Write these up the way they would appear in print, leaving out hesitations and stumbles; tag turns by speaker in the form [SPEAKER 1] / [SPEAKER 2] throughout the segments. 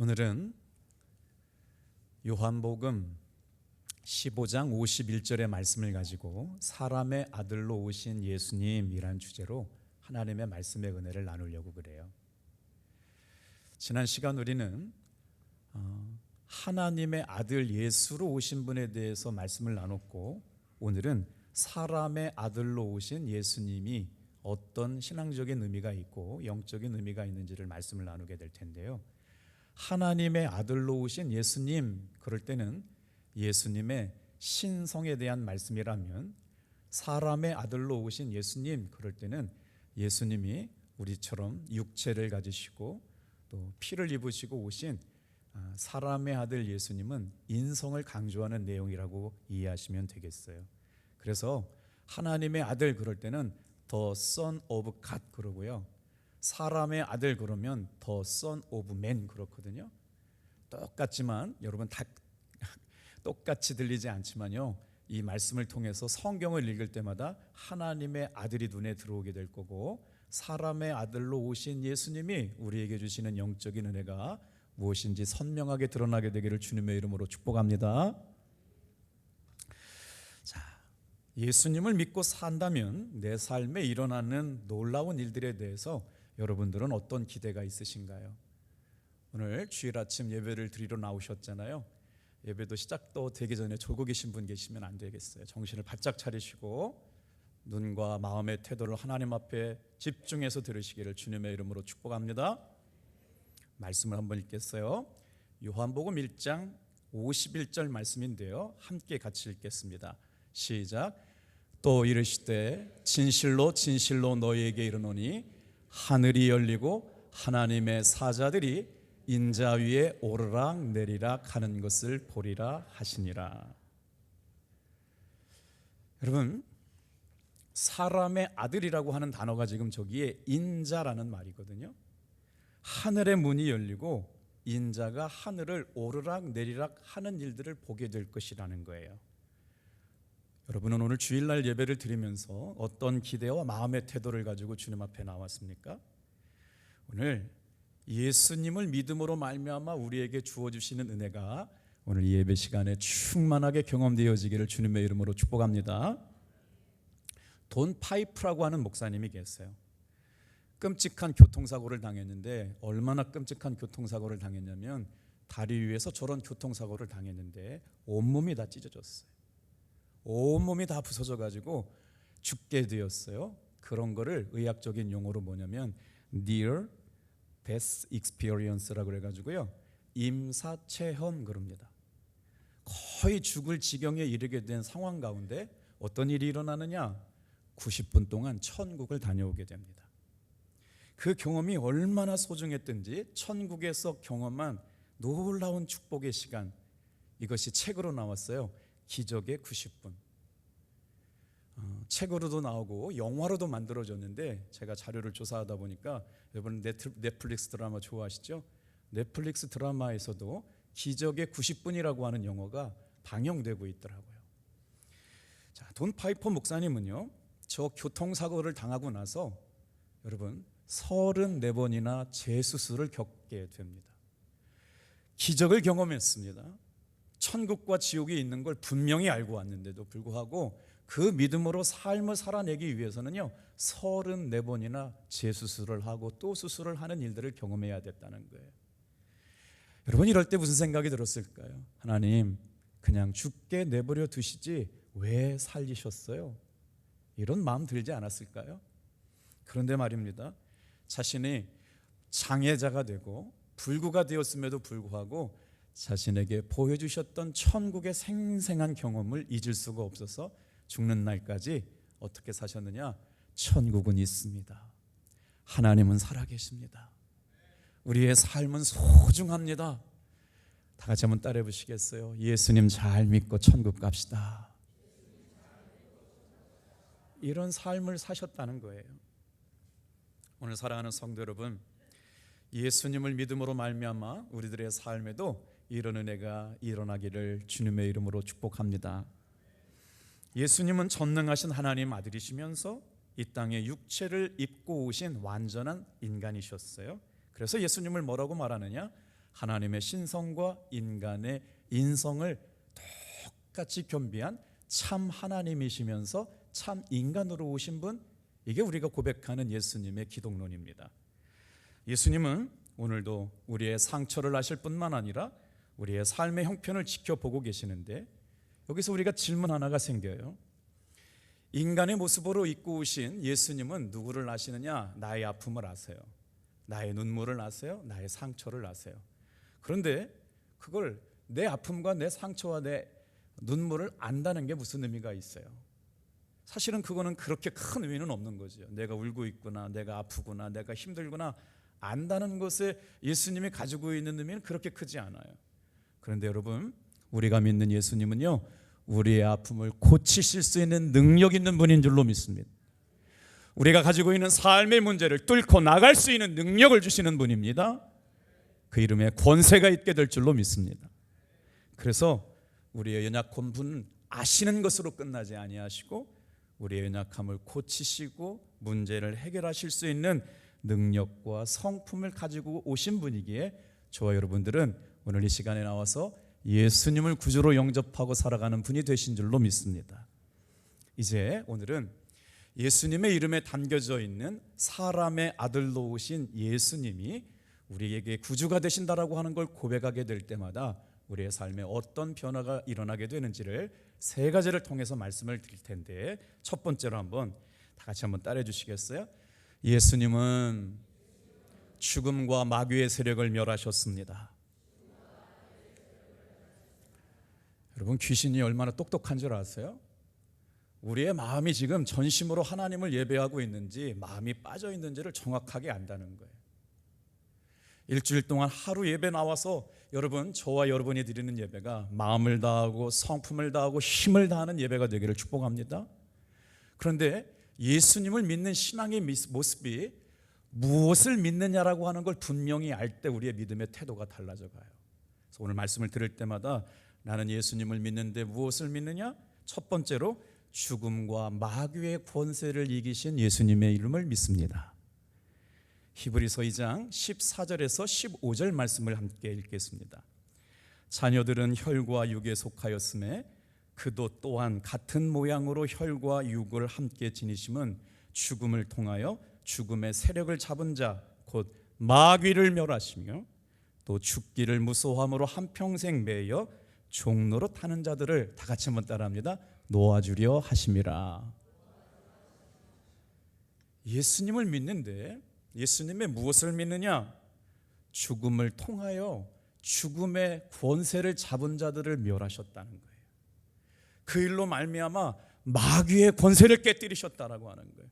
[SPEAKER 1] 오늘은 요한복음 15장 51절의 말씀을 가지고 사람의 아들로 오신 예수님이란 주제로 하나님의 말씀의 은혜를 나누려고 그래요. 지난 시간 우리는 하나님의 아들 예수로 오신 분에 대해서 말씀을 나눴고, 오늘은 사람의 아들로 오신 예수님이 어떤 신앙적인 의미가 있고 영적인 의미가 있는지를 말씀을 나누게 될 텐데요. 하나님의 아들로 오신 예수님, 그럴 때는 예수님의 신성에 대한 말씀이라면, 사람의 아들로 오신 예수님, 그럴 때는 예수님이 우리처럼 육체를 가지시고 또 피를 입으시고 오신 사람의 아들 예수님은 인성을 강조하는 내용이라고 이해하시면 되겠어요. 그래서 하나님의 아들 그럴 때는 The Son of God 그러고요, 사람의 아들 그러면 The Son of Man 그렇거든요. 똑같지만 여러분 다 똑같이 들리지 않지만요, 이 말씀을 통해서 성경을 읽을 때마다 하나님의 아들이 눈에 들어오게 될 거고, 사람의 아들로 오신 예수님이 우리에게 주시는 영적인 은혜가 무엇인지 선명하게 드러나게 되기를 주님의 이름으로 축복합니다. 자, 예수님을 믿고 산다면 내 삶에 일어나는 놀라운 일들에 대해서 여러분들은 어떤 기대가 있으신가요? 오늘 주일 아침 예배를 드리러 나오셨잖아요. 예배도 시작도 되기 전에 졸고 계신 분 계시면 안 되겠어요. 정신을 바짝 차리시고 눈과 마음의 태도를 하나님 앞에 집중해서 들으시기를 주님의 이름으로 축복합니다. 말씀을 한번 읽겠어요. 요한복음 1장 51절 말씀인데요, 함께 같이 읽겠습니다. 시작. 또 이르시되 진실로 진실로 너희에게 이르노니 하늘이 열리고 하나님의 사자들이 인자 위에 오르락 내리락 하는 것을 보리라 하시니라. 여러분, 사람의 아들이라고 하는 단어가 지금 저기에 인자라는 말이거든요. 하늘의 문이 열리고 인자가 하늘을 오르락 내리락 하는 일들을 보게 될 것이라는 거예요. 여러분은 오늘 주일날 예배를 드리면서 어떤 기대와 마음의 태도를 가지고 주님 앞에 나왔습니까? 오늘 예수님을 믿음으로 말미암아 우리에게 주어주시는 은혜가 오늘 예배 시간에 충만하게 경험되어지기를 주님의 이름으로 축복합니다. 돈 파이프라고 하는 목사님이 계세요. 끔찍한 교통사고를 당했는데, 얼마나 끔찍한 교통사고를 당했냐면 다리 위에서 저런 교통사고를 당했는데 온몸이 다 찢어졌어요. 온몸이 다 부서져가지고 죽게 되었어요. 그런 거를 의학적인 용어로 뭐냐면 Near Death Experience라고 그래가지고요, 임사체험 그럽니다. 거의 죽을 지경에 이르게 된 상황 가운데 어떤 일이 일어나느냐, 90분 동안 천국을 다녀오게 됩니다. 그 경험이 얼마나 소중했든지 천국에서 경험한 놀라운 축복의 시간, 이것이 책으로 나왔어요. 기적의 90분. 책으로도 나오고 영화로도 만들어졌는데, 제가 자료를 조사하다 보니까, 여러분 넷플릭스 드라마 좋아하시죠? 넷플릭스 드라마에서도 기적의 90분이라고 하는 영화가 방영되고 있더라고요. 자, 돈 파이퍼 목사님은요, 저 교통사고를 당하고 나서 여러분 34번이나 재수술을 겪게 됩니다. 기적을 경험했습니다. 천국과 지옥이 있는 걸 분명히 알고 왔는데도 불구하고 그 믿음으로 삶을 살아내기 위해서는요, 34번이나 재수술을 하고 또 수술을 하는 일들을 경험해야 됐다는 거예요. 여러분, 이럴 때 무슨 생각이 들었을까요? 하나님, 그냥 죽게 내버려 두시지 왜 살리셨어요? 이런 마음 들지 않았을까요? 그런데 말입니다, 자신이 장애자가 되고 불구가 되었음에도 불구하고 자신에게 보여주셨던 천국의 생생한 경험을 잊을 수가 없어서 죽는 날까지 어떻게 사셨느냐? 천국은 있습니다. 하나님은 살아계십니다. 우리의 삶은 소중합니다. 다 같이 한번 따라해 보시겠어요? 예수님 잘 믿고 천국 갑시다. 이런 삶을 사셨다는 거예요. 오늘 사랑하는 성도 여러분, 예수님을 믿음으로 말미암아 우리들의 삶에도 이런 은혜가 일어나기를 주님의 이름으로 축복합니다. 예수님은 전능하신 하나님 아들이시면서 이 땅에 육체를 입고 오신 완전한 인간이셨어요. 그래서 예수님을 뭐라고 말하느냐? 하나님의 신성과 인간의 인성을 똑같이 겸비한 참 하나님이시면서 참 인간으로 오신 분, 이게 우리가 고백하는 예수님의 기독론입니다. 예수님은 오늘도 우리의 상처를 아실 뿐만 아니라 우리의 삶의 형편을 지켜보고 계시는데, 여기서 우리가 질문 하나가 생겨요. 인간의 모습으로 입고 오신 예수님은 누구를 아시느냐? 나의 아픔을 아세요. 나의 눈물을 아세요. 나의 상처를 아세요. 그런데 그걸 내 아픔과 내 상처와 내 눈물을 안다는 게 무슨 의미가 있어요? 사실은 그거는 그렇게 큰 의미는 없는 거죠. 내가 울고 있구나, 내가 아프구나, 내가 힘들구나 안다는 것에 예수님이 가지고 있는 의미는 그렇게 크지 않아요. 그런데 여러분, 우리가 믿는 예수님은요, 우리의 아픔을 고치실 수 있는 능력 있는 분인 줄로 믿습니다. 우리가 가지고 있는 삶의 문제를 뚫고 나갈 수 있는 능력을 주시는 분입니다. 그 이름에 권세가 있게 될 줄로 믿습니다. 그래서 우리의 연약한 분은 아시는 것으로 끝나지 아니하시고 우리의 연약함을 고치시고 문제를 해결하실 수 있는 능력과 성품을 가지고 오신 분이기에 저와 여러분들은 오늘 이 시간에 나와서 예수님을 구주로 영접하고 살아가는 분이 되신 줄로 믿습니다. 이제 오늘은 예수님의 이름에 담겨져 있는 사람의 아들로 오신 예수님이 우리에게 구주가 되신다라고 하는 걸 고백하게 될 때마다 우리의 삶에 어떤 변화가 일어나게 되는지를 세 가지를 통해서 말씀을 드릴 텐데, 첫 번째로 한번 다 같이 한번 따라해 주시겠어요? 예수님은 죽음과 마귀의 세력을 멸하셨습니다. 여러분, 귀신이 얼마나 똑똑한 줄 아세요? 우리의 마음이 지금 전심으로 하나님을 예배하고 있는지 마음이 빠져 있는지를 정확하게 안다는 거예요. 일주일 동안 하루 예배 나와서 여러분, 저와 여러분이 드리는 예배가 마음을 다하고 성품을 다하고 힘을 다하는 예배가 되기를 축복합니다. 그런데 예수님을 믿는 신앙의 모습이 무엇을 믿느냐라고 하는 걸 분명히 알 때 우리의 믿음의 태도가 달라져 가요. 그래서 오늘 말씀을 들을 때마다 나는 예수님을 믿는데 무엇을 믿느냐? 첫 번째로 죽음과 마귀의 권세를 이기신 예수님의 이름을 믿습니다. 히브리서 2장 14절에서 15절 말씀을 함께 읽겠습니다. 자녀들은 혈과 육에 속하였음에 그도 또한 같은 모양으로 혈과 육을 함께 지니심은 죽음을 통하여 죽음의 세력을 잡은 자 곧 마귀를 멸하시며 또 죽기를 무소함으로 한평생 매여 종로로 타는 자들을, 다 같이 한번 따라합니다. 놓아주려 하심이라. 예수님을 믿는데 예수님의 무엇을 믿느냐? 죽음을 통하여 죽음의 권세를 잡은 자들을 멸하셨다는 거예요. 그 일로 말미암아 마귀의 권세를 깨뜨리셨다라고 하는 거예요.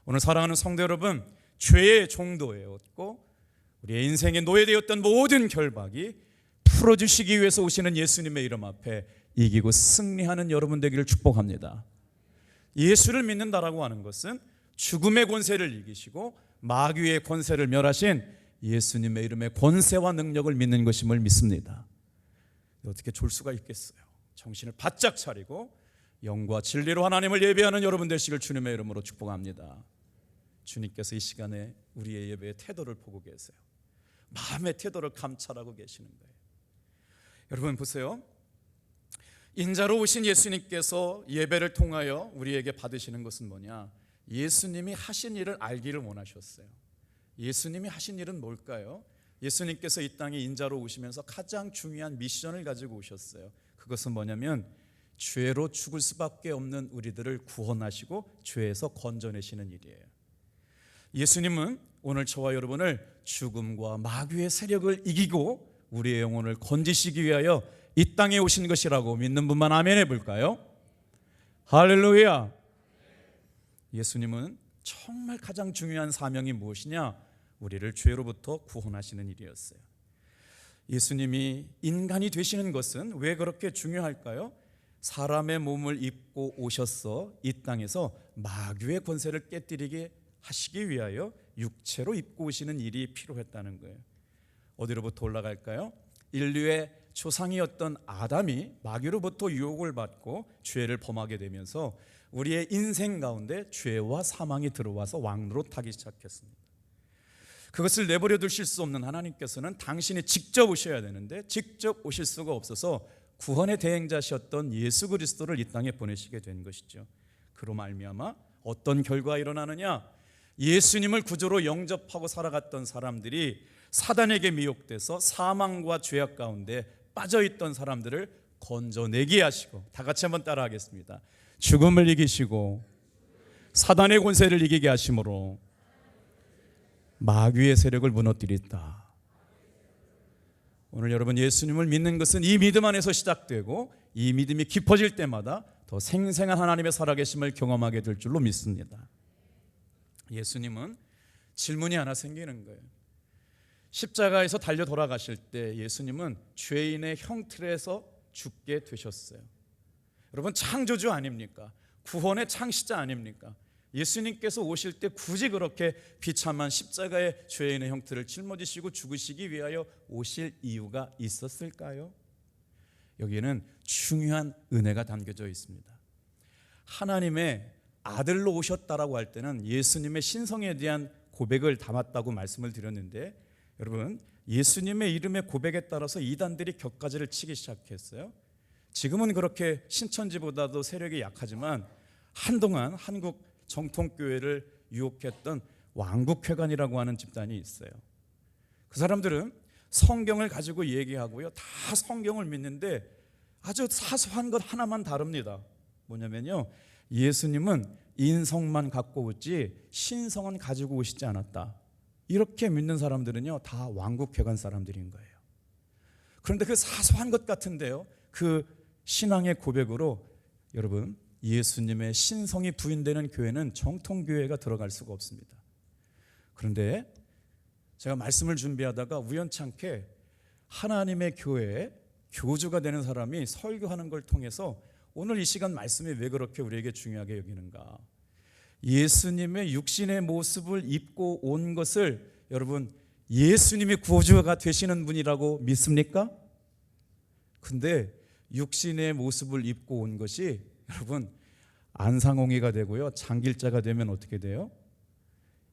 [SPEAKER 1] 오늘 사랑하는 성도 여러분, 죄의 종도였고 우리의 인생에 노예되었던 모든 결박이 풀어주시기 위해서 오시는 예수님의 이름 앞에 이기고 승리하는 여러분 되기를 축복합니다. 예수를 믿는다라고 하는 것은 죽음의 권세를 이기시고 마귀의 권세를 멸하신 예수님의 이름의 권세와 능력을 믿는 것임을 믿습니다. 어떻게 졸 수가 있겠어요? 정신을 바짝 차리고 영과 진리로 하나님을 예배하는 여러분 되시길 주님의 이름으로 축복합니다. 주님께서 이 시간에 우리의 예배의 태도를 보고 계세요. 마음의 태도를 감찰하고 계시는 거예요. 여러분 보세요. 인자로 오신 예수님께서 예배를 통하여 우리에게 받으시는 것은 뭐냐? 예수님이 하신 일을 알기를 원하셨어요. 예수님이 하신 일은 뭘까요? 예수님께서 이 땅에 인자로 오시면서 가장 중요한 미션을 가지고 오셨어요. 그것은 뭐냐면 죄로 죽을 수밖에 없는 우리들을 구원하시고 죄에서 건져내시는 일이에요. 예수님은 오늘 저와 여러분을 죽음과 마귀의 세력을 이기고 우리의 영혼을 건지시기 위하여 이 땅에 오신 것이라고 믿는 분만 아멘 해볼까요? 할렐루야. 예수님은 정말 가장 중요한 사명이 무엇이냐? 우리를 죄로부터 구원하시는 일이었어요. 예수님이 인간이 되시는 것은 왜 그렇게 중요할까요? 사람의 몸을 입고 오셔서 이 땅에서 마귀의 권세를 깨뜨리게 하시기 위하여 육체로 입고 오시는 일이 필요했다는 거예요. 어디로부터 올라갈까요? 인류의 조상이었던 아담이 마귀로부터 유혹을 받고 죄를 범하게 되면서 우리의 인생 가운데 죄와 사망이 들어와서 왕노릇하기 시작했습니다. 그것을 내버려 두실 수 없는 하나님께서는 당신이 직접 오셔야 되는데 직접 오실 수가 없어서 구원의 대행자셨던 예수 그리스도를 이 땅에 보내시게 된 것이죠. 그로 말미암아 어떤 결과가 일어나느냐? 예수님을 구주로 영접하고 살아갔던 사람들이 사단에게 미혹돼서 사망과 죄악 가운데 빠져있던 사람들을 건져내게 하시고, 다 같이 한번 따라하겠습니다. 죽음을 이기시고 사단의 권세를 이기게 하심으로 마귀의 세력을 무너뜨렸다. 오늘 여러분, 예수님을 믿는 것은 이 믿음 안에서 시작되고 이 믿음이 깊어질 때마다 더 생생한 하나님의 살아계심을 경험하게 될 줄로 믿습니다. 예수님은 질문이 하나 생기는 거예요. 십자가에서 달려 돌아가실 때 예수님은 죄인의 형틀에서 죽게 되셨어요. 여러분, 창조주 아닙니까? 구원의 창시자 아닙니까? 예수님께서 오실 때 굳이 그렇게 비참한 십자가의 죄인의 형틀을 짊어지시고 죽으시기 위하여 오실 이유가 있었을까요? 여기에는 중요한 은혜가 담겨져 있습니다. 하나님의 아들로 오셨다라고 할 때는 예수님의 신성에 대한 고백을 담았다고 말씀을 드렸는데, 여러분, 예수님의 이름의 고백에 따라서 이단들이 격가지를 치기 시작했어요. 지금은 그렇게 신천지보다도 세력이 약하지만 한동안 한국 정통교회를 유혹했던 왕국회관이라고 하는 집단이 있어요. 그 사람들은 성경을 가지고 얘기하고요, 다 성경을 믿는데 아주 사소한 것 하나만 다릅니다. 뭐냐면요, 예수님은 인성만 갖고 오지 신성은 가지고 오시지 않았다. 이렇게 믿는 사람들은요, 다 왕국회관 사람들인 거예요. 그런데 그 사소한 것 같은데요, 그 신앙의 고백으로 여러분, 예수님의 신성이 부인되는 교회는 정통교회가 들어갈 수가 없습니다. 그런데 제가 말씀을 준비하다가 우연찮게 하나님의 교회에 교주가 되는 사람이 설교하는 걸 통해서 오늘 이 시간 말씀이 왜 그렇게 우리에게 중요하게 여기는가, 예수님의 육신의 모습을 입고 온 것을 여러분, 예수님이 구주가 되시는 분이라고 믿습니까? 근데 육신의 모습을 입고 온 것이 여러분, 안상홍이가 되고요, 장길자가 되면 어떻게 돼요?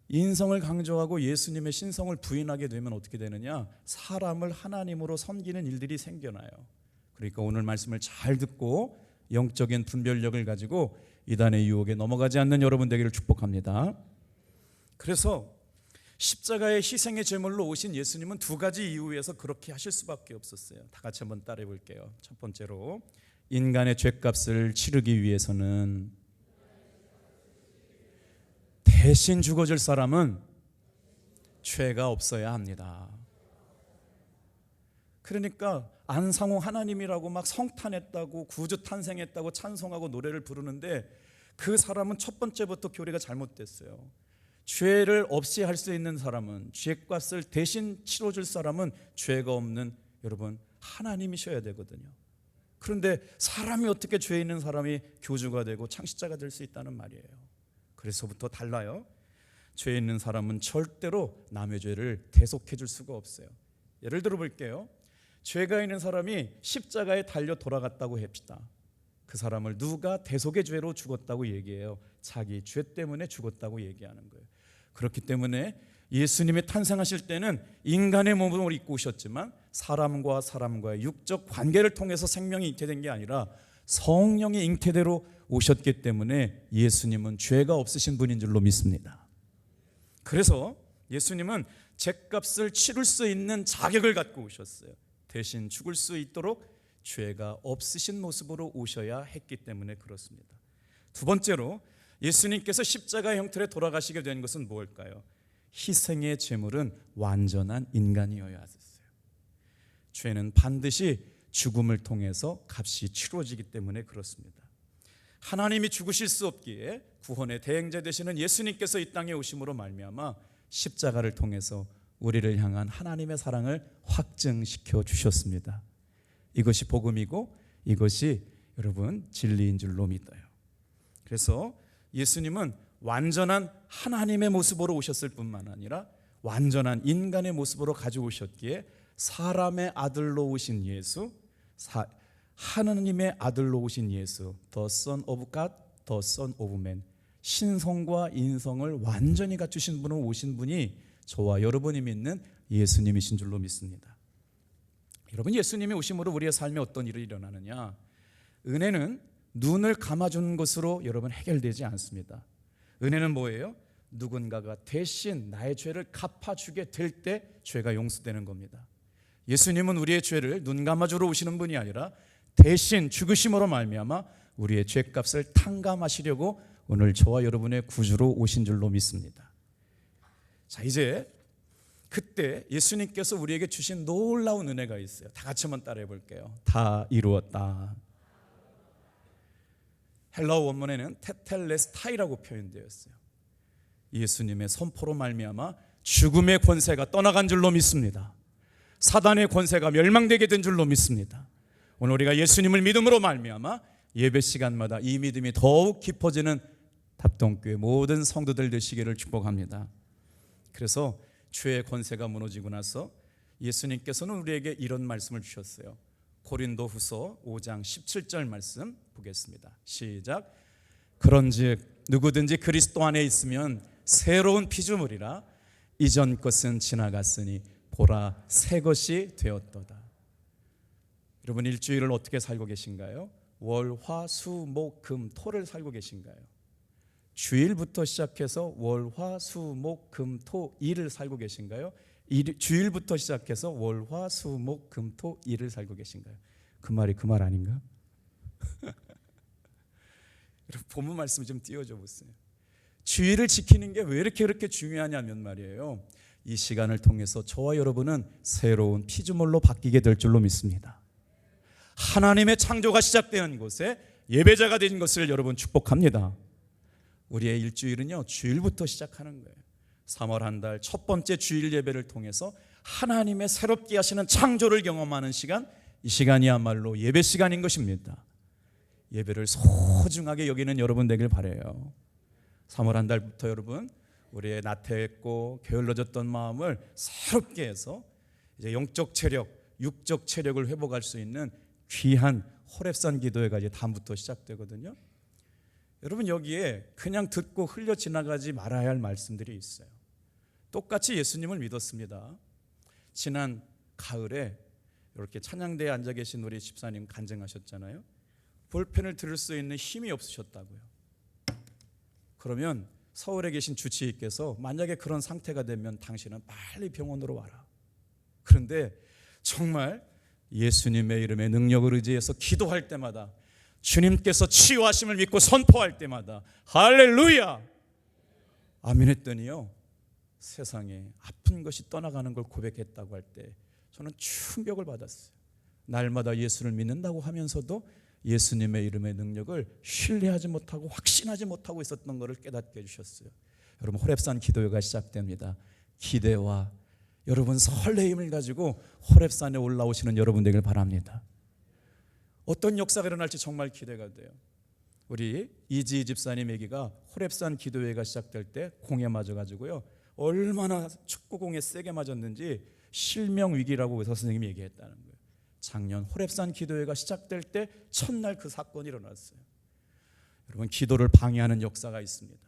[SPEAKER 1] 인성을 강조하고 예수님의 신성을 부인하게 되면 어떻게 되느냐? 사람을 하나님으로 섬기는 일들이 생겨나요. 그러니까 오늘 말씀을 잘 듣고 영적인 분별력을 가지고 이단의 유혹에 넘어가지 않는 여러분 되기를 축복합니다. 그래서 십자가의 희생의 제물로 오신 예수님은 두 가지 이유에서 그렇게 하실 수밖에 없었어요. 다 같이 한번 따라해 볼게요. 첫 번째로, 인간의 죄값을 치르기 위해서는 대신 죽어줄 사람은 죄가 없어야 합니다. 그러니까 안상홍 하나님이라고 막 성탄했다고 구주 탄생했다고 찬송하고 노래를 부르는데 그 사람은 첫 번째부터 교리가 잘못됐어요. 죄를 없이 할 수 있는 사람은, 죄값을 대신 치러줄 사람은 죄가 없는 여러분 하나님이셔야 되거든요. 그런데 사람이 어떻게 죄 있는 사람이 교주가 되고 창시자가 될 수 있다는 말이에요. 그래서부터 달라요. 죄 있는 사람은 절대로 남의 죄를 대속해 줄 수가 없어요. 예를 들어 볼게요. 죄가 있는 사람이 십자가에 달려 돌아갔다고 합시다. 그 사람을 누가 대속의 죄로 죽었다고 얘기해요? 자기 죄 때문에 죽었다고 얘기하는 거예요. 그렇기 때문에 예수님이 탄생하실 때는 인간의 몸을 입고 오셨지만 사람과 사람과의 육적 관계를 통해서 생명이 잉태된 게 아니라 성령의 잉태대로 오셨기 때문에 예수님은 죄가 없으신 분인 줄로 믿습니다. 그래서 예수님은 죄값을 치를 수 있는 자격을 갖고 오셨어요. 대신 죽을 수 있도록 죄가 없으신 모습으로 오셔야 했기 때문에 그렇습니다. 두 번째로, 예수님께서 십자가의 형틀에 돌아가시게 된 것은 무엇일까요? 희생의 제물은 완전한 인간이어야 했어요. 죄는 반드시 죽음을 통해서 값이 치러지기 때문에 그렇습니다. 하나님이 죽으실 수 없기에 구원의 대행자 되시는 예수님께서 이 땅에 오심으로 말미암아 십자가를 통해서 우리를 향한 하나님의 사랑을 확증시켜 주셨습니다. 이것이 복음이고 이것이 여러분 진리인 줄로 믿어요. 그래서 예수님은 완전한 하나님의 모습으로 오셨을 뿐만 아니라 완전한 인간의 모습으로 가져오셨기에 사람의 아들로 오신 예수, 하나님의 아들로 오신 예수, The Son of God, The Son of Man, 신성과 인성을 완전히 갖추신 분으로 오신 분이 저와 여러분이 믿는 예수님이신 줄로 믿습니다. 여러분, 예수님이 오심으로 우리의 삶에 어떤 일이 일어나느냐? 은혜는 눈을 감아주는 것으로 여러분 해결되지 않습니다. 은혜는 뭐예요? 누군가가 대신 나의 죄를 갚아주게 될 때 죄가 용서되는 겁니다. 예수님은 우리의 죄를 눈 감아주러 오시는 분이 아니라 대신 죽으심으로 말미암아 우리의 죄값을 탕감하시려고 오늘 저와 여러분의 구주로 오신 줄로 믿습니다. 자, 이제 그때 예수님께서 우리에게 주신 놀라운 은혜가 있어요. 다 같이 한번 따라해 볼게요. 다 이루었다. 헬라어 원문에는 테텔레스타이라고 표현되어 있어요. 예수님의 선포로 말미암아 죽음의 권세가 떠나간 줄로 믿습니다. 사단의 권세가 멸망되게 된 줄로 믿습니다. 오늘 우리가 예수님을 믿음으로 말미암아 예배 시간마다 이 믿음이 더욱 깊어지는 답동교회 모든 성도들 되시기를 축복합니다. 그래서 죄의 권세가 무너지고 나서 예수님께서는 우리에게 이런 말씀을 주셨어요. 고린도후서 5장 17절 말씀 보겠습니다. 시작. 그런즉 누구든지 그리스도 안에 있으면 새로운 피조물이라 이전 것은 지나갔으니 보라 새 것이 되었도다. 여러분, 일주일을 어떻게 살고 계신가요? 월, 화, 수, 목, 금, 토를 살고 계신가요? 주일부터 시작해서 월, 화, 수, 목, 금, 토, 일을 살고 계신가요? 주일부터 시작해서 월, 화, 수, 목, 금, 토, 일을 살고 계신가요? 그 말이 그 말 아닌가? 여러분, 본문 말씀 좀 띄워줘 보세요. 주일을 지키는 게 왜 이렇게 중요하냐면 말이에요, 이 시간을 통해서 저와 여러분은 새로운 피조물로 바뀌게 될 줄로 믿습니다. 하나님의 창조가 시작된 곳에 예배자가 된 것을 여러분 축복합니다. 우리의 일주일은요, 주일부터 시작하는 거예요. 3월 한 달 첫 번째 주일 예배를 통해서 하나님의 새롭게 하시는 창조를 경험하는 시간, 이 시간이야말로 예배 시간인 것입니다. 예배를 소중하게 여기는 여러분 되길 바라요. 3월 한 달부터 여러분, 우리의 나태했고 게을러졌던 마음을 새롭게 해서 이제 영적 체력, 육적 체력을 회복할 수 있는 귀한 호렙산 기도회가 이제 다음부터 시작되거든요. 여러분, 여기에 그냥 듣고 흘려 지나가지 말아야 할 말씀들이 있어요. 똑같이 예수님을 믿었습니다. 지난 가을에 이렇게 찬양대에 앉아 계신 우리 집사님 간증하셨잖아요. 볼펜을 들을 수 있는 힘이 없으셨다고요. 그러면 서울에 계신 주치의께서 만약에 그런 상태가 되면 당신은 빨리 병원으로 와라. 그런데 정말 예수님의 이름의 능력을 의지해서 기도할 때마다, 주님께서 치유하심을 믿고 선포할 때마다 할렐루야 아멘 했더니요, 세상에 아픈 것이 떠나가는 걸 고백했다고 할 때 저는 충격을 받았어요. 날마다 예수를 믿는다고 하면서도 예수님의 이름의 능력을 신뢰하지 못하고 확신하지 못하고 있었던 것을 깨닫게 해주셨어요. 여러분, 호렙산 기도회가 시작됩니다. 기대와 여러분 설레임을 가지고 호렙산에 올라오시는 여러분 되길 바랍니다. 어떤 역사가 일어날지 정말 기대가 돼요. 우리 이지희 집사님 얘기가 호렙산 기도회가 시작될 때 공에 맞아가지고요, 얼마나 축구공에 세게 맞았는지 실명 위기라고 의사 선생님이 얘기했다는 거예요. 작년 호렙산 기도회가 시작될 때 첫날 그 사건이 일어났어요. 여러분, 기도를 방해하는 역사가 있습니다.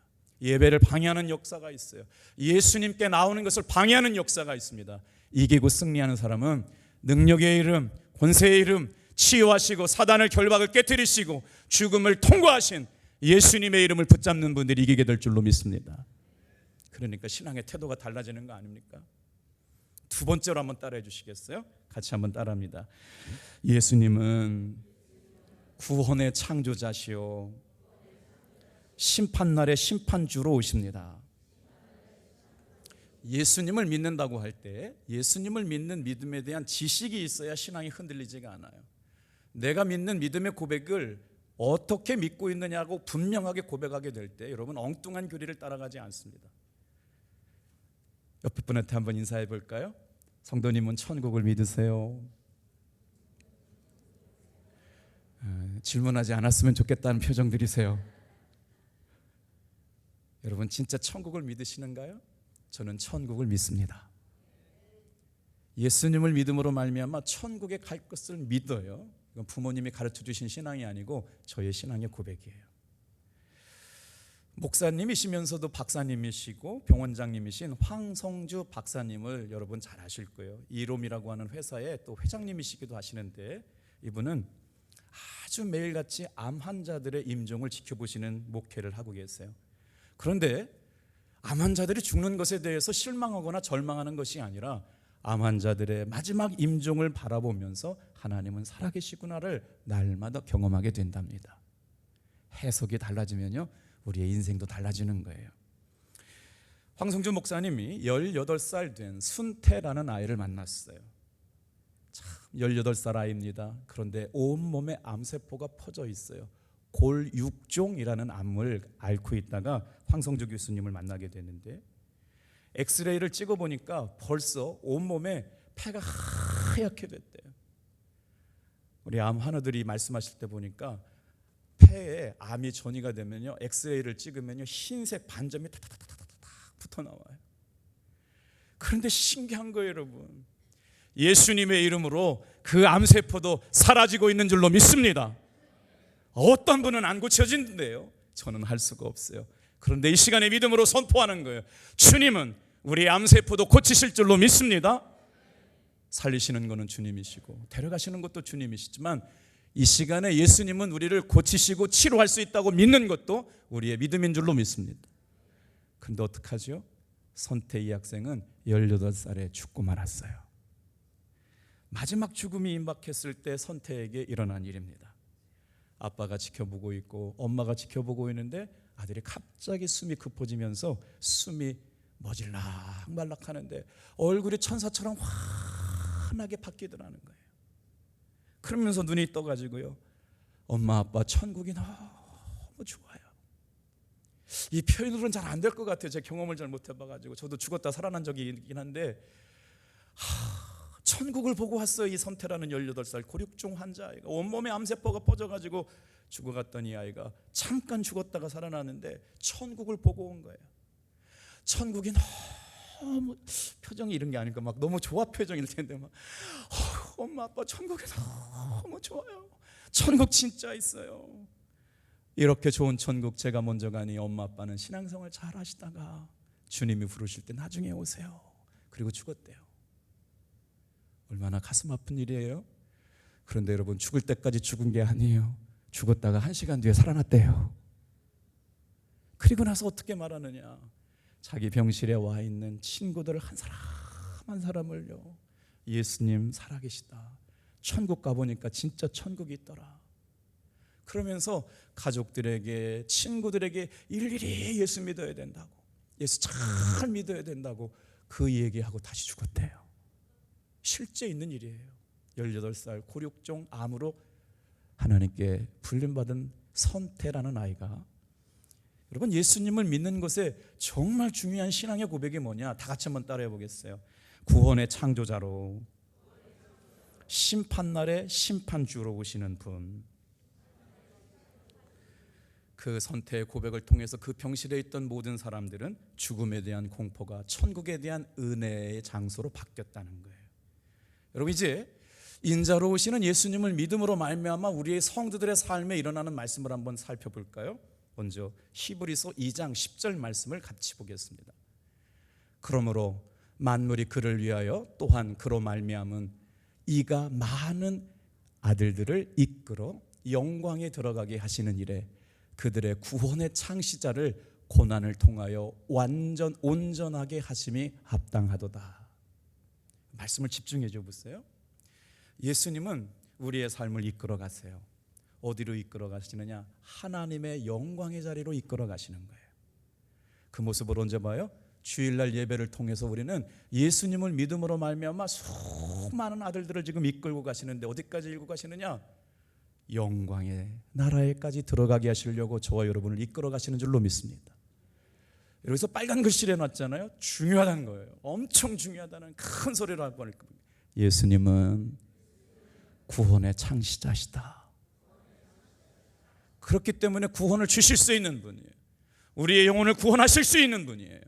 [SPEAKER 1] 예배를 방해하는 역사가 있어요. 예수님께 나오는 것을 방해하는 역사가 있습니다. 이기고 승리하는 사람은 능력의 이름, 권세의 이름, 치유하시고 사단을 결박을 깨뜨리시고 죽음을 통과하신 예수님의 이름을 붙잡는 분들이 이기게 될 줄로 믿습니다. 그러니까 신앙의 태도가 달라지는 거 아닙니까? 두 번째로 한번 따라해 주시겠어요? 같이 한번 따라합니다. 예수님은 구원의 창조자시오, 심판날의 심판주로 오십니다. 예수님을 믿는다고 할 때 예수님을 믿는 믿음에 대한 지식이 있어야 신앙이 흔들리지가 않아요. 내가 믿는 믿음의 고백을 어떻게 믿고 있느냐고 분명하게 고백하게 될 때 여러분, 엉뚱한 교리를 따라가지 않습니다. 옆에 분한테 한번 인사해 볼까요? 성도님은 천국을 믿으세요? 질문하지 않았으면 좋겠다는 표정들이세요. 여러분, 진짜 천국을 믿으시는가요? 저는 천국을 믿습니다. 예수님을 믿음으로 말미암아 천국에 갈 것을 믿어요. 이건 부모님이 가르쳐 주신 신앙이 아니고 저의 신앙의 고백이에요. 목사님이시면서도 박사님이시고 병원장님이신 황성주 박사님을 여러분 잘 아실 거예요. 이롬이라고 하는 회사의 또 회장님이시기도 하시는데, 이분은 아주 매일같이 암 환자들의 임종을 지켜보시는 목회를 하고 계세요. 그런데 암 환자들이 죽는 것에 대해서 실망하거나 절망하는 것이 아니라 암 환자들의 마지막 임종을 바라보면서 하나님은 살아계시구나를 날마다 경험하게 된답니다. 해석이 달라지면요, 우리의 인생도 달라지는 거예요. 황성주 목사님이 18살 된 순태라는 아이를 만났어요. 참 18살 아이입니다. 그런데 온몸에 암세포가 퍼져 있어요. 골육종이라는 암을 앓고 있다가 황성주 교수님을 만나게 되는데, 엑스레이를 찍어보니까 벌써 온몸에 폐가 하얗게 됐대요. 우리 암 환우들이 말씀하실 때 보니까 폐에 암이 전이가 되면요, 엑스레이를 찍으면요, 흰색 반점이 탁탁탁탁탁 붙어 나와요. 그런데 신기한 거예요, 여러분. 예수님의 이름으로 그 암세포도 사라지고 있는 줄로 믿습니다. 어떤 분은 안 고쳐진대요. 저는 할 수가 없어요. 그런데 이 시간에 믿음으로 선포하는 거예요. 주님은 우리 암세포도 고치실 줄로 믿습니다. 살리시는 것은 주님이시고 데려가시는 것도 주님이시지만, 이 시간에 예수님은 우리를 고치시고 치료할 수 있다고 믿는 것도 우리의 믿음인 줄로 믿습니다. 그런데 어떡하죠? 선태 이 학생은 18살에 죽고 말았어요. 마지막 죽음이 임박했을 때 선태에게 일어난 일입니다. 아빠가 지켜보고 있고 엄마가 지켜보고 있는데 아들이 갑자기 숨이 깊어지면서 숨이 머질락 말락 하는데 얼굴이 천사처럼 환하게 바뀌더라는 거예요. 그러면서 눈이 떠가지고요, 엄마 아빠 천국이 너무 좋아요. 이 표현으로는 잘 안 될 것 같아요. 제 경험을 잘 못 해봐가지고. 저도 죽었다 살아난 적이 있긴 한데, 천국을 보고 왔어요. 이 선태라는 18살 고육종 환자 아이가 온몸에 암세포가 퍼져가지고 죽어갔던 이 아이가 잠깐 죽었다가 살아나는데 천국을 보고 온 거예요. 천국이 너무, 표정이 이런 게 아닐까, 막 너무 좋아 표정일 텐데 막 엄마 아빠 천국이 너무 좋아요. 천국 진짜 있어요. 이렇게 좋은 천국 제가 먼저 가니 엄마 아빠는 신앙생활 잘 하시다가 주님이 부르실 때 나중에 오세요. 그리고 죽었대요. 얼마나 가슴 아픈 일이에요. 그런데 여러분, 죽을 때까지 죽은 게 아니에요. 죽었다가 1시간 뒤에 살아났대요. 그리고 나서 어떻게 말하느냐, 자기 병실에 와 있는 친구들 한 사람 한 사람을요, 예수님 살아계시다, 천국 가보니까 진짜 천국이 있더라, 그러면서 가족들에게 친구들에게 일일이 예수 믿어야 된다고, 예수 잘 믿어야 된다고 그 얘기하고 다시 죽었대요. 실제 있는 일이에요. 18살 고육종 암으로 하나님께 불림받은 선태라는 아이가, 여러분, 예수님을 믿는 것에 정말 중요한 신앙의 고백이 뭐냐, 다 같이 한번 따라해 보겠어요. 구원의 창조자로 심판날의 심판주로 오시는 분. 그 선태의 고백을 통해서 그 병실에 있던 모든 사람들은 죽음에 대한 공포가 천국에 대한 은혜의 장소로 바뀌었다는 거예요. 여러분, 이제 인자로 오시는 예수님을 믿음으로 말미암아 우리의 성도들의 삶에 일어나는 말씀을 한번 살펴볼까요? 먼저 히브리서 2장 10절 말씀을 같이 보겠습니다. 그러므로 만물이 그를 위하여 또한 그로 말미암은 이가 많은 아들들을 이끌어 영광에 들어가게 하시는 일에 그들의 구원의 창시자를 고난을 통하여 온전하게 하심이 합당하도다. 말씀을 집중해 줘 보세요. 예수님은 우리의 삶을 이끌어 가세요. 어디로 이끌어 가시느냐? 하나님의 영광의 자리로 이끌어 가시는 거예요. 그 모습을 언제 봐요? 주일날 예배를 통해서 우리는 예수님을 믿음으로 말미암아 수많은 아들들을 지금 이끌고 가시는데, 어디까지 이끌고 가시느냐? 영광의 나라에까지 들어가게 하시려고 저와 여러분을 이끌어 가시는 줄로 믿습니다. 여기서 빨간 글씨를 해놨잖아요. 중요하다는 거예요. 엄청 중요하다는 큰 소리로 할 거니까. 예수님은 구원의 창시자시다. 그렇기 때문에 구원을 주실 수 있는 분이에요. 우리의 영혼을 구원하실 수 있는 분이에요.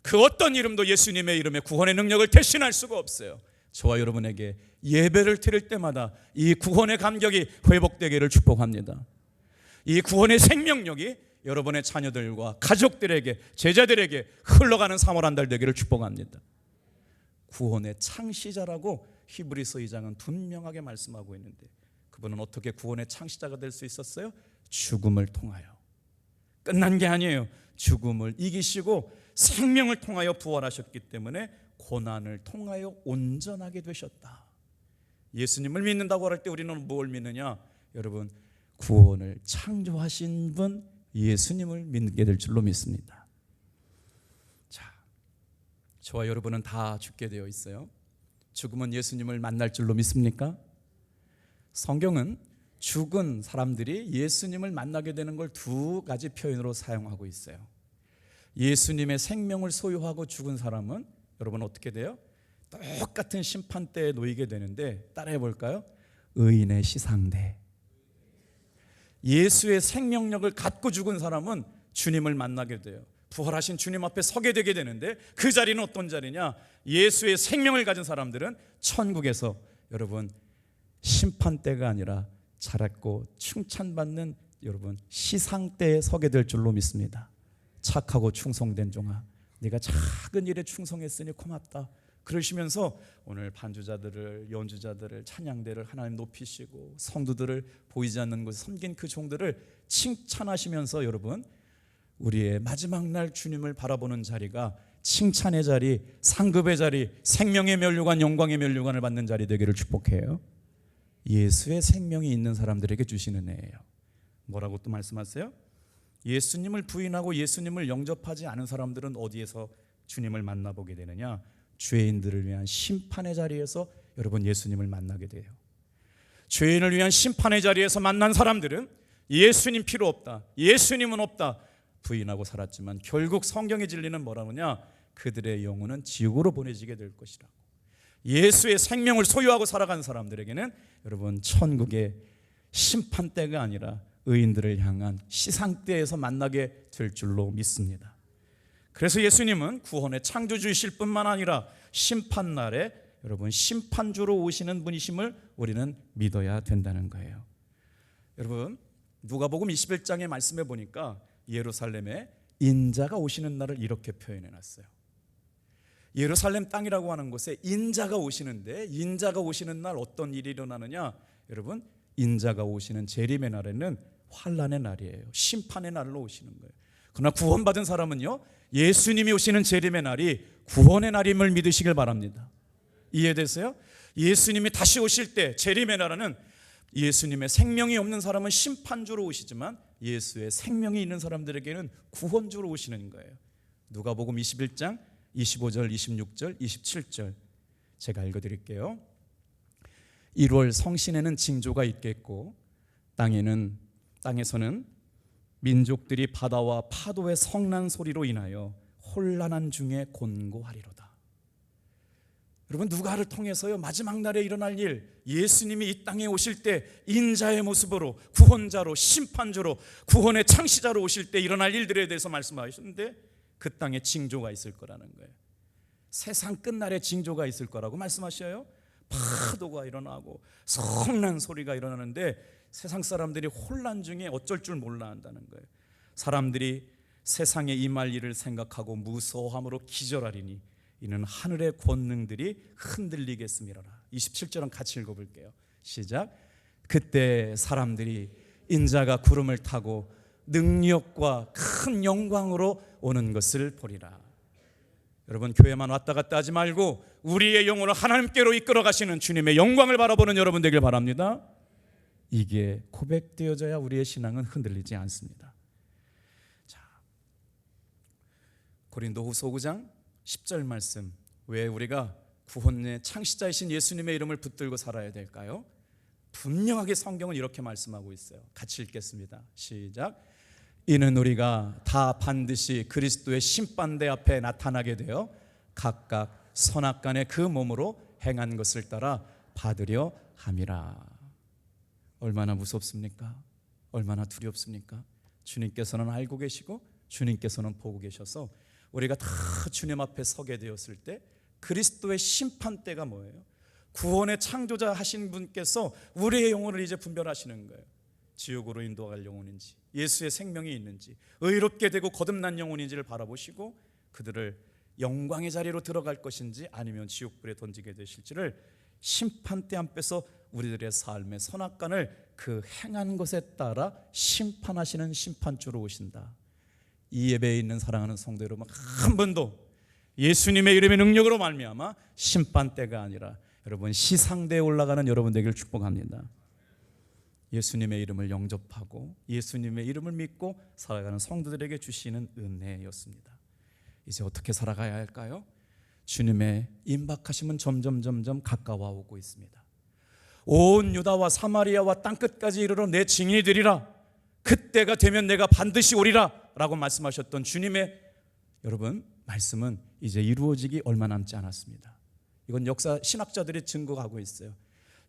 [SPEAKER 1] 그 어떤 이름도 예수님의 이름에 구원의 능력을 대신할 수가 없어요. 저와 여러분에게 예배를 드릴 때마다 이 구원의 감격이 회복되기를 축복합니다. 이 구원의 생명력이 여러분의 자녀들과 가족들에게, 제자들에게 흘러가는 3월 한 달 되기를 축복합니다. 구원의 창시자라고 히브리서 2장은 분명하게 말씀하고 있는데, 그분은 어떻게 구원의 창시자가 될 수 있었어요? 죽음을 통하여. 끝난 게 아니에요. 죽음을 이기시고 생명을 통하여 부활하셨기 때문에 고난을 통하여 온전하게 되셨다. 예수님을 믿는다고 할 때 우리는 뭘 믿느냐? 여러분, 구원을 창조하신 분 예수님을 믿게 될 줄로 믿습니다. 자, 저와 여러분은 다 죽게 되어 있어요. 죽음은 예수님을 만날 줄로 믿습니까? 성경은 죽은 사람들이 예수님을 만나게 되는 걸 두 가지 표현으로 사용하고 있어요. 예수님의 생명을 소유하고 죽은 사람은 여러분 어떻게 돼요? 똑같은 심판대에 놓이게 되는데, 따라해 볼까요? 의인의 시상대. 예수의 생명력을 갖고 죽은 사람은 주님을 만나게 돼요. 부활하신 주님 앞에 서게 되게 되는데, 그 자리는 어떤 자리냐? 예수의 생명을 가진 사람들은 천국에서 여러분 심판대가 아니라 자랐고 칭찬받는 여러분 시상대에 서게 될 줄로 믿습니다. 착하고 충성된 종아, 네가 작은 일에 충성했으니 고맙다. 그러시면서 오늘 반주자들을, 연주자들을, 찬양대를 하나님 높이시고 성도들을 보이지 않는 곳에 섬긴 그 종들을 칭찬하시면서 여러분 우리의 마지막 날 주님을 바라보는 자리가 칭찬의 자리, 상급의 자리, 생명의 면류관, 영광의 면류관을 받는 자리 되기를 축복해요. 예수의 생명이 있는 사람들에게 주시는 애예요. 뭐라고 또 말씀하세요? 예수님을 부인하고 예수님을 영접하지 않은 사람들은 어디에서 주님을 만나보게 되느냐? 죄인들을 위한 심판의 자리에서 여러분 예수님을 만나게 돼요. 죄인을 위한 심판의 자리에서 만난 사람들은 예수님 필요 없다, 예수님은 없다 부인하고 살았지만 결국 성경의 진리는 뭐라느냐? 그들의 영혼은 지옥으로 보내지게 될 것이라고. 예수의 생명을 소유하고 살아가는 사람들에게는 여러분 천국의 심판대가 아니라 의인들을 향한 시상대에서 만나게 될 줄로 믿습니다. 그래서 예수님은 구원의 창조주이실 뿐만 아니라 심판날에 여러분 심판주로 오시는 분이심을 우리는 믿어야 된다는 거예요. 여러분 누가복음 21장의 말씀에 보니까 예루살렘에 인자가 오시는 날을 이렇게 표현해 놨어요. 예루살렘 땅이라고 하는 곳에 인자가 오시는데, 인자가 오시는 날 어떤 일이 일어나느냐? 여러분 인자가 오시는 재림의 날에는 환난의 날이에요. 심판의 날로 오시는 거예요. 그러나 구원받은 사람은요, 예수님이 오시는 재림의 날이 구원의 날임을 믿으시길 바랍니다. 이해되세요? 예수님이 다시 오실 때 재림의 날에는 예수님의 생명이 없는 사람은 심판주로 오시지만 예수의 생명이 있는 사람들에게는 구원주로 오시는 거예요. 누가복음 21장 25절, 26절, 27절 제가 읽어드릴게요. 1월 성신에는 징조가 있겠고 땅에서는 민족들이 바다와 파도의 성난 소리로 인하여 혼란한 중에 곤고하리로다. 여러분 누가를 통해서요 마지막 날에 일어날 일, 예수님이 이 땅에 오실 때 인자의 모습으로 구원자로 심판주로 구원의 창시자로 오실 때 일어날 일들에 대해서 말씀하셨는데 그 땅에 징조가 있을 거라는 거예요. 세상 끝날에 징조가 있을 거라고 말씀하셔요. 파도가 일어나고 성난 소리가 일어나는데 세상 사람들이 혼란 중에 어쩔 줄 몰라 한다는 거예요. 사람들이 세상에 임할 일을 생각하고 무서워함으로 기절하리니 이는 하늘의 권능들이 흔들리겠음이로라. 27절은 같이 읽어볼게요. 시작. 그때 사람들이 인자가 구름을 타고 능력과 큰 영광으로 오는 것을 보리라. 여러분 교회만 왔다 갔다 하지 말고 우리의 영혼을 하나님께로 이끌어 가시는 주님의 영광을 바라보는 여러분 되길 바랍니다. 이게 고백되어져야 우리의 신앙은 흔들리지 않습니다. 자, 고린도후서 5장 10절 말씀, 왜 우리가 구원의 창시자이신 예수님의 이름을 붙들고 살아야 될까요? 분명하게 성경은 이렇게 말씀하고 있어요. 같이 읽겠습니다. 시작. 이는 우리가 다 반드시 그리스도의 심판대 앞에 나타나게 되어 각각 선악간의 그 몸으로 행한 것을 따라 받으려 함이라. 얼마나 무섭습니까? 얼마나 두렵습니까? 주님께서는 알고 계시고 주님께서는 보고 계셔서 우리가 다 주님 앞에 서게 되었을 때 그리스도의 심판대가 뭐예요? 구원의 창조자 하신 분께서 우리의 영혼을 이제 분별하시는 거예요. 지옥으로 인도할 영혼인지, 예수의 생명이 있는지, 의롭게 되고 거듭난 영혼인지를 바라보시고 그들을 영광의 자리로 들어갈 것인지 아니면 지옥불에 던지게 되실지를 심판대 앞에서 우리들의 삶의 선악간을 그 행한 것에 따라 심판하시는 심판주로 오신다. 이 예배에 있는 사랑하는 성도 여러분, 한 번도 예수님의 이름의 능력으로 말미암아 심판대가 아니라 여러분 시상대에 올라가는 여러분 되기를 축복합니다. 예수님의 이름을 영접하고 예수님의 이름을 믿고 살아가는 성도들에게 주시는 은혜였습니다. 이제 어떻게 살아가야 할까요? 주님의 임박하심은 점점 가까워 오고 있습니다. 온 유다와 사마리아와 땅끝까지 이르러 내 증인이 되리라. 그때가 되면 내가 반드시 오리라 라고 말씀하셨던 주님의 여러분 말씀은 이제 이루어지기 얼마 남지 않았습니다. 이건 역사 신학자들이 증거하고 있어요.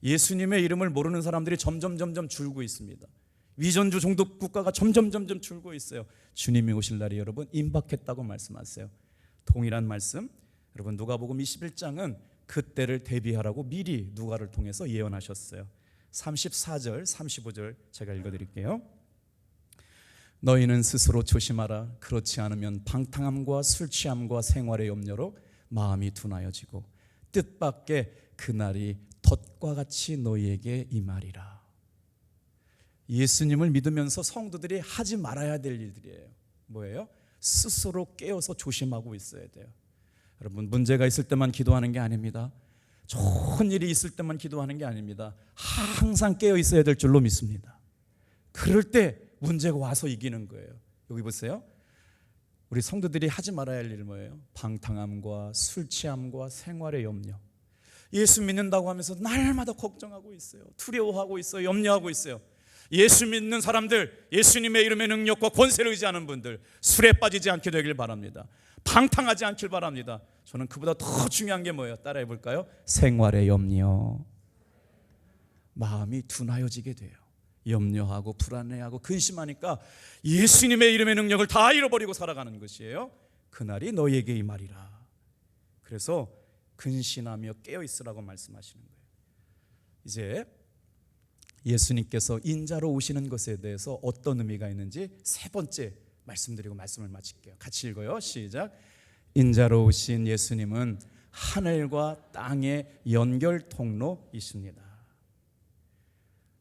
[SPEAKER 1] 예수님의 이름을 모르는 사람들이 점점 줄고 있습니다. 위전주 종독 국가가 점점 줄고 있어요. 주님이 오실 날이 여러분 임박했다고 말씀하세요. 동일한 말씀 여러분 누가복음 21장은 그때를 대비하라고 미리 누가를 통해서 예언하셨어요. 34절 35절 제가 읽어드릴게요. 너희는 스스로 조심하라. 그렇지 않으면 방탕함과 술 취함과 생활의 염려로 마음이 둔하여지고 뜻밖의 그날이 덫과 같이 너희에게 임하리라. 예수님을 믿으면서 성도들이 하지 말아야 될 일들이에요. 뭐예요? 스스로 깨어서 조심하고 있어야 돼요. 여러분 문제가 있을 때만 기도하는 게 아닙니다. 좋은 일이 있을 때만 기도하는 게 아닙니다. 항상 깨어 있어야 될 줄로 믿습니다. 그럴 때 문제가 와서 이기는 거예요. 여기 보세요. 우리 성도들이 하지 말아야 할 일 뭐예요? 방탕함과 술 취함과 생활의 염려. 예수 믿는다고 하면서 날마다 걱정하고 있어요. 두려워하고 있어요. 염려하고 있어요. 예수 믿는 사람들, 예수님의 이름의 능력과 권세를 의지하는 분들 술에 빠지지 않게 되길 바랍니다. 방탕하지 않길 바랍니다. 저는 그보다 더 중요한 게 뭐예요? 따라해 볼까요? 생활의 염려. 마음이 둔하여지게 돼요. 염려하고 불안해하고 근심하니까 예수님의 이름의 능력을 다 잃어버리고 살아가는 것이에요. 그날이 너희에게 임하리라. 그래서 근신하며 깨어있으라고 말씀하시는 거예요. 이제 예수님께서 인자로 오시는 것에 대해서 어떤 의미가 있는지 세 번째 말씀드리고 말씀을 마칠게요. 같이 읽어요. 시작. 인자로 오신 예수님은 하늘과 땅의 연결 통로이십니다.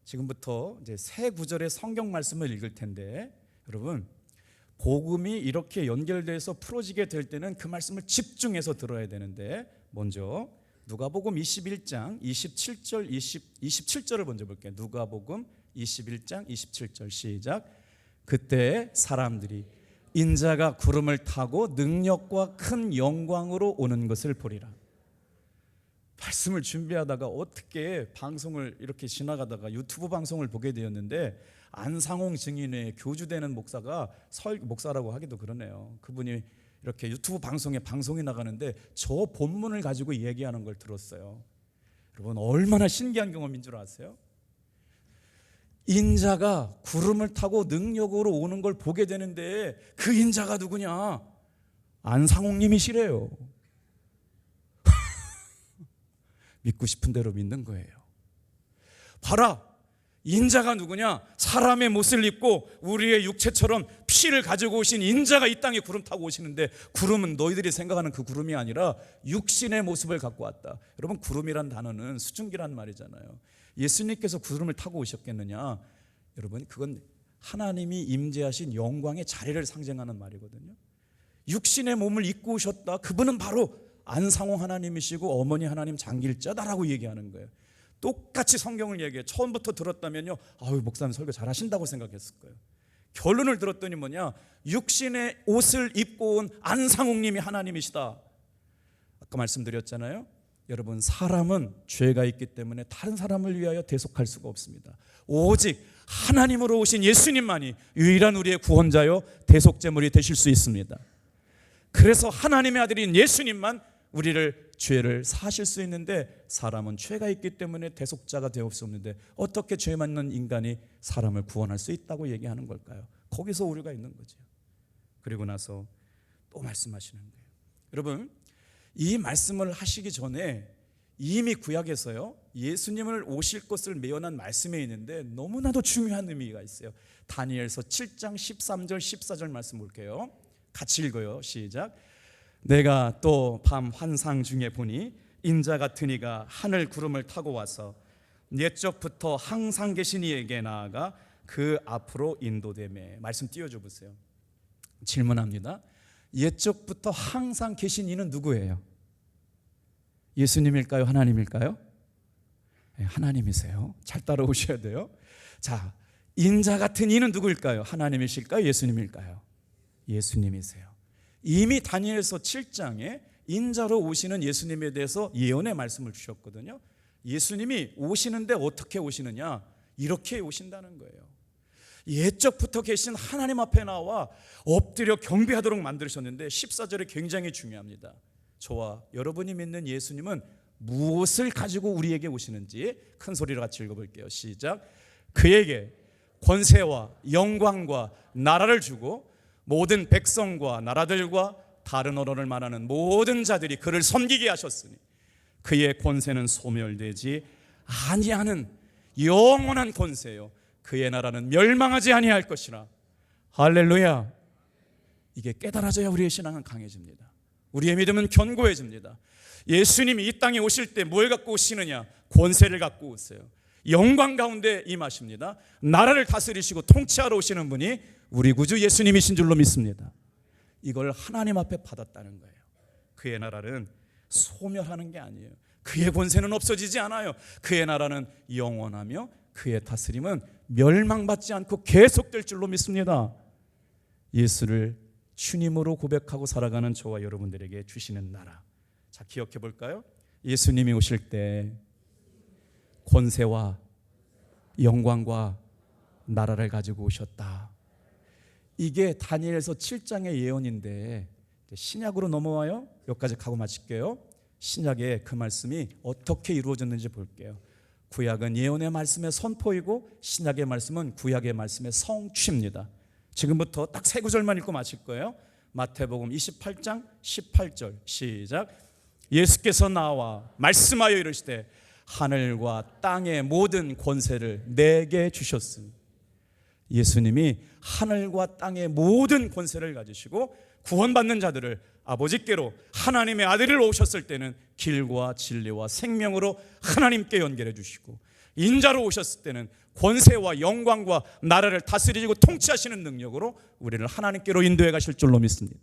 [SPEAKER 1] 지금부터 이제 세 구절의 성경 말씀을 읽을 텐데 여러분 복음이 이렇게 연결돼서 풀어지게 될 때는 그 말씀을 집중해서 들어야 되는데 먼저 누가복음 21장 27절 27절을 먼저 볼게요. 누가복음 21장 27절 시작. 그때 사람들이 인자가 구름을 타고 능력과 큰 영광으로 오는 것을 보리라. 말씀을 준비하다가 어떻게 방송을 이렇게 지나가다가 유튜브 방송을 보게 되었는데 안상홍 증인의 교주되는 목사라고 하기도 그러네요. 그분이 이렇게 유튜브 방송이 나가는데 저 본문을 가지고 얘기하는 걸 들었어요. 여러분 얼마나 신기한 경험인 줄 아세요? 인자가 구름을 타고 능력으로 오는 걸 보게 되는데 그 인자가 누구냐? 안상홍님이시래요. 믿고 싶은 대로 믿는 거예요. 봐라, 인자가 누구냐? 사람의 못을 입고 우리의 육체처럼 피를 가지고 오신 인자가 이 땅에 구름 타고 오시는데 구름은 너희들이 생각하는 그 구름이 아니라 육신의 모습을 갖고 왔다. 여러분 구름이란 단어는 수증기란 말이잖아요. 예수님께서 구름을 타고 오셨겠느냐? 여러분 그건 하나님이 임재하신 영광의 자리를 상징하는 말이거든요. 육신의 몸을 입고 오셨다. 그분은 바로 안상홍 하나님이시고 어머니 하나님 장길자다라고 얘기하는 거예요. 똑같이 성경을 얘기해요. 처음부터 들었다면요, 목사님 설교 잘하신다고 생각했을 거예요. 결론을 들었더니 뭐냐? 육신의 옷을 입고 온 안상홍님이 하나님이시다. 아까 말씀드렸잖아요. 여러분 사람은 죄가 있기 때문에 다른 사람을 위하여 대속할 수가 없습니다. 오직 하나님으로 오신 예수님만이 유일한 우리의 구원자요 대속제물이 되실 수 있습니다. 그래서 하나님의 아들인 예수님만 우리를 죄를 사하실 수 있는데 사람은 죄가 있기 때문에 대속자가 되어 수 없는데 어떻게 죄 많는 인간이 사람을 구원할 수 있다고 얘기하는 걸까요? 거기서 오류가 있는 거죠. 그리고 나서 또 말씀하시는 거예요. 여러분 이 말씀을 하시기 전에 이미 구약에서요 예수님을 오실 것을 예언한 말씀에 있는데 너무나도 중요한 의미가 있어요. 다니엘서 7장 13절 14절 말씀 볼게요. 같이 읽어요. 시작. 내가 또 밤 환상 중에 보니 인자 같은 이가 하늘 구름을 타고 와서 옛적부터 항상 계신 이에게 나아가 그 앞으로 인도되매. 말씀 띄워줘 보세요. 질문합니다. 옛적부터 항상 계신 이는 누구예요? 예수님일까요? 하나님일까요? 네, 하나님이세요. 잘 따라오셔야 돼요. 자, 인자 같은 이는 누구일까요? 하나님이실까요? 예수님일까요? 예수님이세요. 이미 다니엘서 7장에 인자로 오시는 예수님에 대해서 예언의 말씀을 주셨거든요. 예수님이 오시는데 어떻게 오시느냐? 이렇게 오신다는 거예요. 옛적부터 계신 하나님 앞에 나와 엎드려 경배하도록 만드셨는데 14절에 굉장히 중요합니다. 저와 여러분이 믿는 예수님은 무엇을 가지고 우리에게 오시는지 큰 소리로 같이 읽어볼게요. 시작. 그에게 권세와 영광과 나라를 주고 모든 백성과 나라들과 다른 언어를 말하는 모든 자들이 그를 섬기게 하셨으니 그의 권세는 소멸되지 아니하는 영원한 권세요. 그의 나라는 멸망하지 아니할 것이라. 할렐루야. 이게 깨달아져야 우리의 신앙은 강해집니다. 우리의 믿음은 견고해집니다. 예수님이 이 땅에 오실 때 뭘 갖고 오시느냐? 권세를 갖고 오세요. 영광 가운데 임하십니다. 나라를 다스리시고 통치하러 오시는 분이 우리 구주 예수님이신 줄로 믿습니다. 이걸 하나님 앞에 받았다는 거예요. 그의 나라는 소멸하는 게 아니에요. 그의 권세는 없어지지 않아요. 그의 나라는 영원하며 그의 다스림은 멸망받지 않고 계속될 줄로 믿습니다. 예수를 주님으로 고백하고 살아가는 저와 여러분들에게 주시는 나라. 자, 기억해 볼까요? 예수님이 오실 때 권세와 영광과 나라를 가지고 오셨다. 이게 다니엘서 7장의 예언인데 신약으로 넘어와요. 여기까지 가고 마칠게요. 신약에 그 말씀이 어떻게 이루어졌는지 볼게요. 구약은 예언의 말씀의 선포이고 신약의 말씀은 구약의 말씀의 성취입니다. 지금부터 딱 세 구절만 읽고 마칠 거예요. 마태복음 28장 18절 시작. 예수께서 나와 말씀하여 이르시되 하늘과 땅의 모든 권세를 내게 주셨으니. 예수님이 하늘과 땅의 모든 권세를 가지시고 구원받는 자들을 아버지께로 하나님의 아들을 오셨을 때는 길과 진리와 생명으로 하나님께 연결해 주시고, 인자로 오셨을 때는 권세와 영광과 나라를 다스리고 통치하시는 능력으로 우리를 하나님께로 인도해 가실 줄로 믿습니다.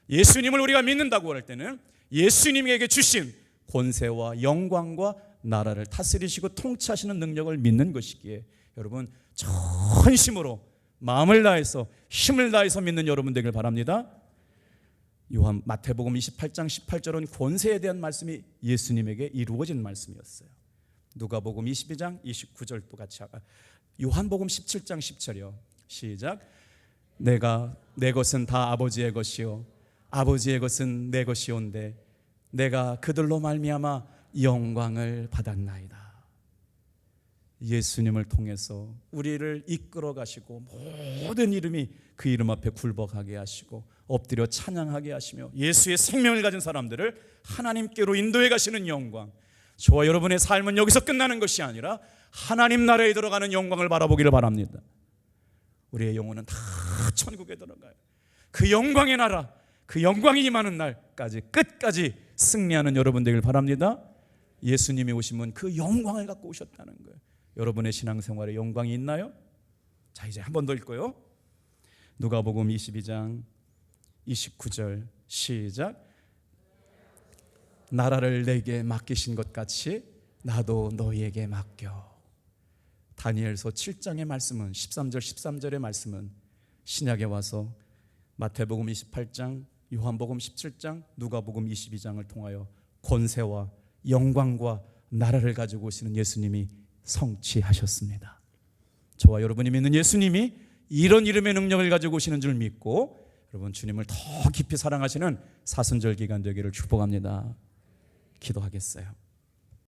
[SPEAKER 1] 예수님을 우리가 믿는다고 할 때는 예수님에게 주신 권세와 영광과 나라를 다스리시고 통치하시는 능력을 믿는 것이기에 여러분 전심으로 마음을 다해서 힘을 다해서 믿는 여러분 되길 바랍니다. 마태복음 28장 18절은 권세에 대한 말씀이 예수님에게 이루어진 말씀이었어요. 누가복음 22장 29절도 같이 요한복음 17장 10절이요. 시작. 내 것은 다 아버지의 것이요 아버지의 것은 내 것이온데 내가 그들로 말미암아 영광을 받았나이다. 예수님을 통해서 우리를 이끌어 가시고 모든 이름이 그 이름 앞에 굴복하게 하시고 엎드려 찬양하게 하시며 예수의 생명을 가진 사람들을 하나님께로 인도해 가시는 영광. 저와 여러분의 삶은 여기서 끝나는 것이 아니라 하나님 나라에 들어가는 영광을 바라보기를 바랍니다. 우리의 영혼은 다 천국에 들어가요. 그 영광의 나라, 그 영광이 임하는 날까지 끝까지 승리하는 여러분 되길 바랍니다. 예수님이 오시면 그 영광을 갖고 오셨다는 거예요. 여러분의 신앙생활에 영광이 있나요? 자, 이제 한 번 더 읽고요. 누가복음 22장 29절 시작. 나라를 내게 맡기신 것 같이 나도 너희에게 맡겨. 다니엘서 7장의 말씀은 13절 13절의 말씀은 신약에 와서 마태복음 28장, 요한복음 17장, 누가복음 22장을 통하여 권세와 영광과 나라를 가지고 오시는 예수님이 성취하셨습니다. 저와 여러분이 믿는 예수님이 이런 이름의 능력을 가지고 오시는 줄 믿고 여러분 주님을 더 깊이 사랑하시는 사순절 기간 되기를 축복합니다. 기도하겠어요.